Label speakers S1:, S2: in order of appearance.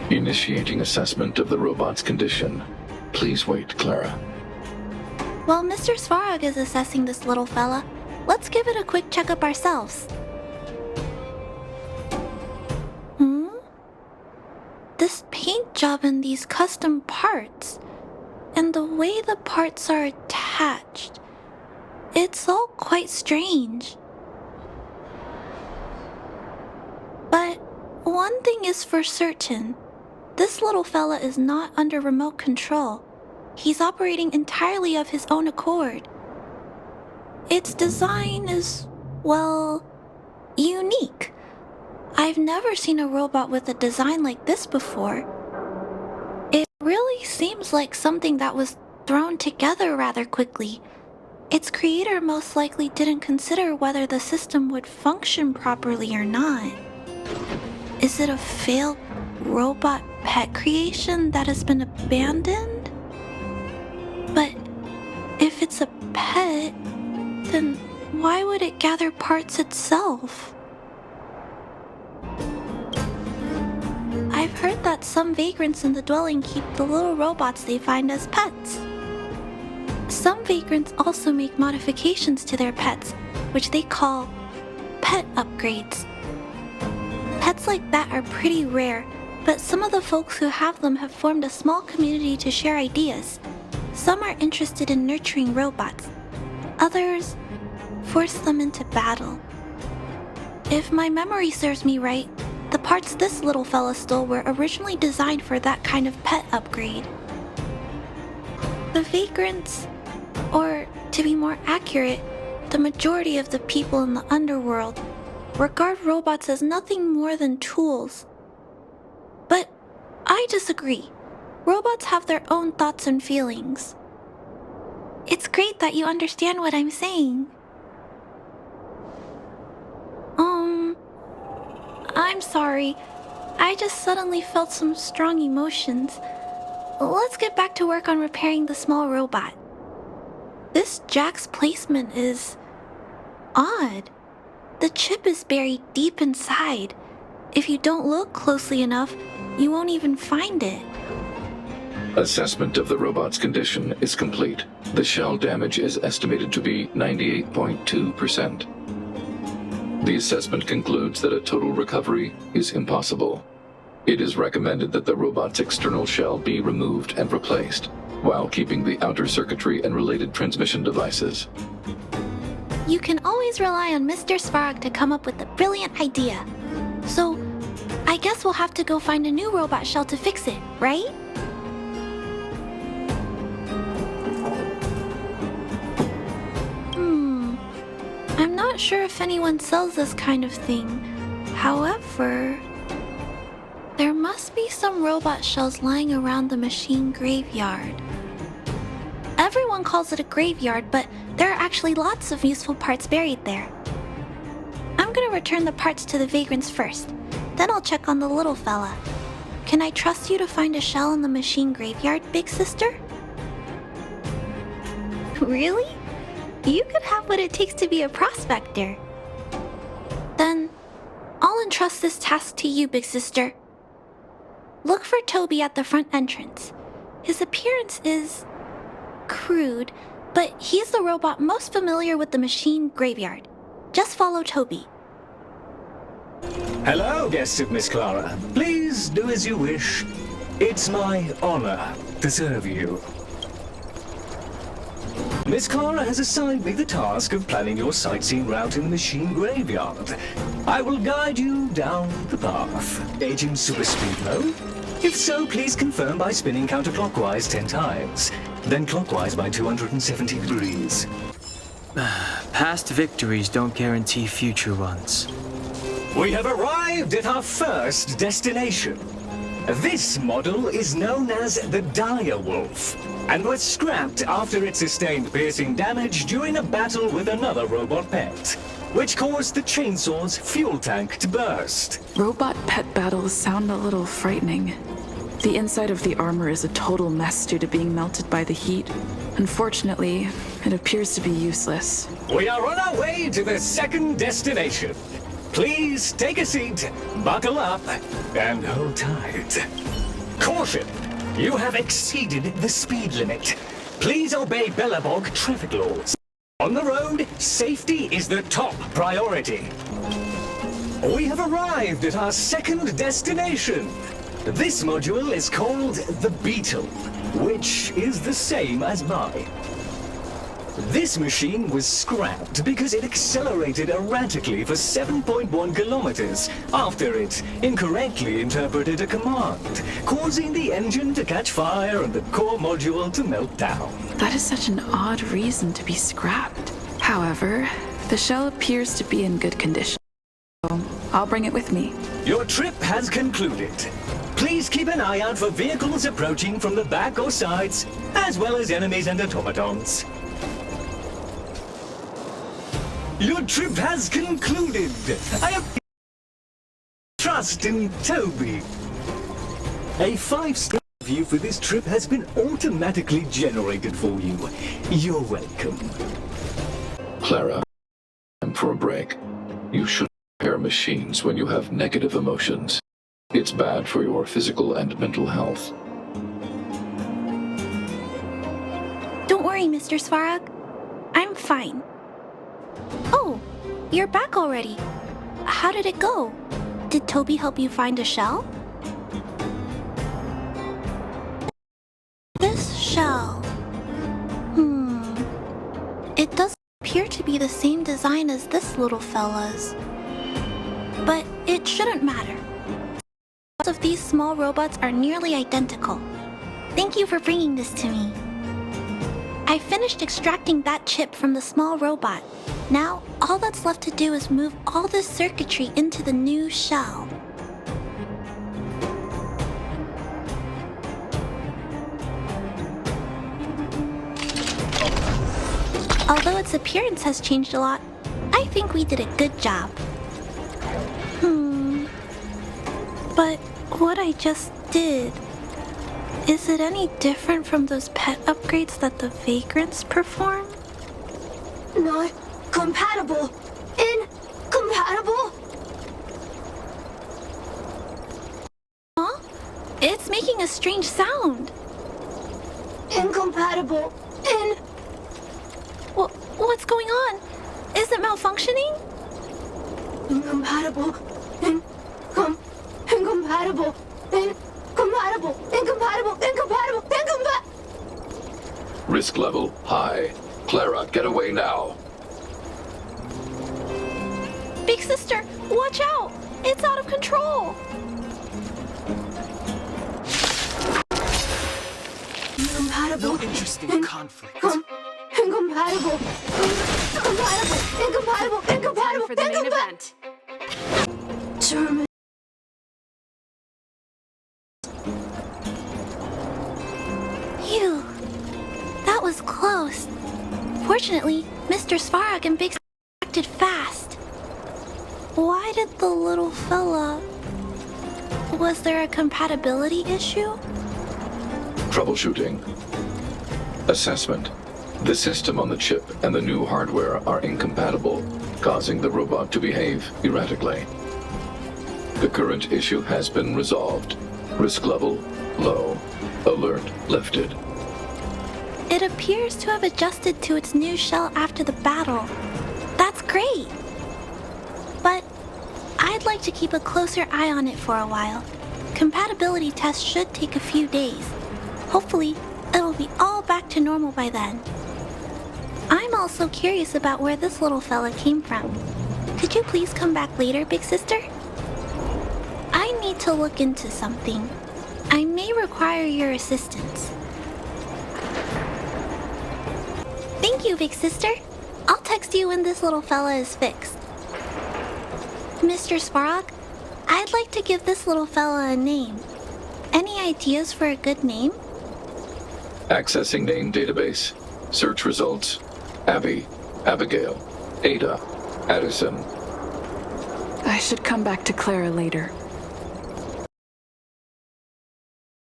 S1: Initiating assessment of the robot's condition. Please wait, Clara.
S2: While Mr. Svarog is assessing this little fella, let's give it a quick checkup ourselves. This paint job and these custom parts, and the way the parts are attached, it's all quite strange. But one thing is for certain. This little fella is not under remote control. He's operating entirely of his own accord. Its design is, well, unique. I've never seen a robot with a design like this before. It really seems like something that was thrown together rather quickly. Its creator most likely didn't consider whether the system would function properly or not. Is it a failed robot pet creation that has been abandoned? But if it's a pet, then why would it gather parts itself? I've heard that some vagrants in the dwelling keep the little robots they find as pets. Some vagrants also make modifications to their pets, which they call pet upgrades. Pets like that are pretty rare, but some of the folks who have them have formed a small community to share ideas. Some are interested in nurturing robots. Others force them into battle. If my memory serves me right, the parts this little fella stole were originally designed for that kind of pet upgrade. The vagrants, or to be more accurate, the majority of the people in the underworld, regard robots as nothing more than tools. But I disagree. Robots have their own thoughts and feelings. It's great that you understand what I'm saying. I'm sorry. I just suddenly felt some strong emotions. Let's get back to work on repairing the small robot. This jack's placement is odd. The chip is buried deep inside. If you don't look closely enough, you won't even find it.
S1: Assessment of the robot's condition is complete. The shell damage is estimated to be 98.2%. The assessment concludes that a total recovery is impossible. It is recommended that the robot's external shell be removed and replaced, while keeping the outer circuitry and related transmission devices.
S2: You can always rely on Mr. Svarog to come up with a brilliant idea. So, I guess we'll have to go find a new robot shell to fix it, right? I'm not sure if anyone sells this kind of thing. However, there must be some robot shells lying around the machine graveyard. Everyone calls it a graveyard, but there are actually lots of useful parts buried there. I'm gonna return the parts to the vagrants first, then I'll check on the little fella. Can I trust you to find a shell in the machine graveyard, big sister? Really? You could have what it takes to be a prospector. Then, I'll entrust this task to you, big sister. Look for Toby at the front entrance. His appearance is crude, but he's the robot most familiar with the machine graveyard. Just follow Toby.
S3: Hello, guests of Miss Clara. Please do as you wish. It's my honor to serve you. Miss Clara has assigned me the task of planning your sightseeing route in the machine graveyard. I will guide you down the path. Agent super speed mode? If so, please confirm by spinning counterclockwise 10 times, then clockwise by 270 degrees.
S4: Past victories don't guarantee future ones.
S3: We have arrived at our first destination. This model is known as the Dire Wolf, and was scrapped after it sustained piercing damage during a battle with another robot pet, which caused the chainsaw's fuel tank to burst.
S5: Robot pet battles sound a little frightening. The inside of the armor is a total mess due to being melted by the heat. Unfortunately, it appears to be useless.
S3: We are on our way to the second destination. Please take a seat, buckle up, and hold tight. Caution! You have exceeded the speed limit. Please obey Bellabog traffic laws. On the road, safety is the top priority. We have arrived at our second destination. This module is called the Beetle, which is the same as mine. This machine was scrapped because it accelerated erratically for 7.1 kilometers after it incorrectly interpreted a command, causing the engine to catch fire and the core module to melt down.
S5: That is such an odd reason to be scrapped. However, the shell appears to be in good condition, so I'll bring it with me.
S3: Your trip has concluded. Please keep an eye out for vehicles approaching from the back or sides, as well as enemies and automatons. Your trip has concluded. I have trust in Toby. A 5-star review for this trip has been automatically generated for you. You're welcome.
S1: Clara, time for a break. You should repair machines when you have negative emotions. It's bad for your physical and mental health.
S2: Don't worry, Mr. Svarog. I'm fine. Oh, you're back already. How did it go? Did Toby help you find a shell? This shell. It doesn't appear to be the same design as this little fella's. But it shouldn't matter. Most of these small robots are nearly identical. Thank you for bringing this to me. I finished extracting that chip from the small robot. Now, all that's left to do is move all this circuitry into the new shell. Although its appearance has changed a lot, I think we did a good job. But what I just did, is it any different from those pet upgrades that the vagrants perform?
S6: Not compatible. Incompatible?
S2: Huh? It's making a strange sound.
S6: Incompatible.
S2: What's going on? Is it malfunctioning?
S6: Incompatible. Incompatible.
S1: Risk level high. Clara, get away now.
S2: Big sister, watch out! It's out of control!
S6: Incompatible.
S4: No interesting conflict.
S6: Incompatible. Incompatible.
S7: For the main event.
S6: German.
S2: Phew. That was close. Fortunately, Mr. Svarog and Big Sister acted fast. Why did the little fella... Was there a compatibility issue?
S1: Troubleshooting. Assessment. The system on the chip and the new hardware are incompatible, causing the robot to behave erratically. The current issue has been resolved. Risk level low. Alert lifted.
S2: It appears to have adjusted to its new shell after the battle. That's great! But I'd like to keep a closer eye on it for a while. Compatibility tests should take a few days. Hopefully, it'll be all back to normal by then. I'm also curious about where this little fella came from. Could you please come back later, Big Sister? I need to look into something. I may require your assistance. Thank you, Big Sister. I'll text you when this little fella is fixed. Mr. Svarog, I'd like to give this little fella a name. Any ideas for a good name?
S1: Accessing name database. Search results. Abby, Abigail, Ada, Addison.
S5: I should come back to Clara later.